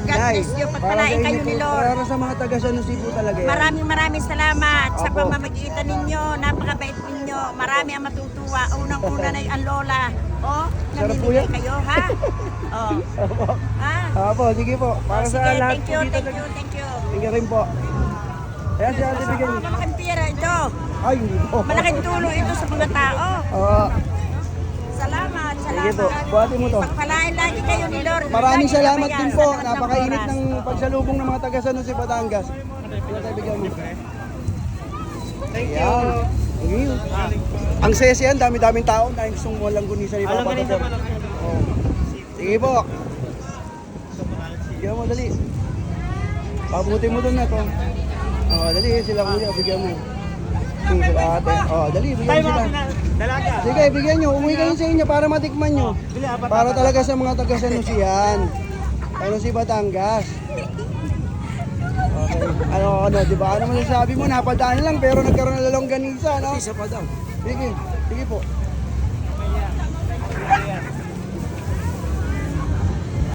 God bless you. Pagpalain kayo ni Lord. Para sa mga taga San Jose po talaga yan. Maraming salamat sa Opo. pamamagitan ninyo. Napakabait ninyo. Marami ang matutuwa. Unang-una na ang lola. Oh, Sarap po namimigay yan. kayo, ha? Oh. Opo. Ha? Opo, sige po. Para sa Sige, lahat thank po you, dito. thank you. Sige rin po. Ayan si Ate bigyan niyo. Malaking pera ito. Ay, hindi po. Malaking tulong ito sa mga tao. Oo. Salamat, Sige salamat. po, buhati mo to. Pagpalain lagi kayo ni Lord. Maraming Lagi salamat kabayan din sa po. lahat ng Napakainit oras. ng pagsalubong ng mga taga San Jose, Batangas. Sige, tayo bigyan mo. Thank you. Ayan. Thank you. Ang sesi yan, dami-daming tao. Dahil gustong mo lang gunisa ni Alam Papa. ka rin sa Sir. Oo. Sige po. Bigyan mo, dali. Pabuti mo doon na to. Dali, sila kuya, bigyan mo. Sila ate. Dali, bigyan Tayo mo sila. mga dalaga. Sige, bigyan nyo. Umuwi kayo sa inyo para matikman nyo. Bili, apat. Para talaga sa mga taga San Jose yan. Ano si Batangas. Okay. Ano, di ba? Ano masasabi mo? Napadaan lang pero nagkaroon na longganisa, no? Isa pa daw. Sige, sige po.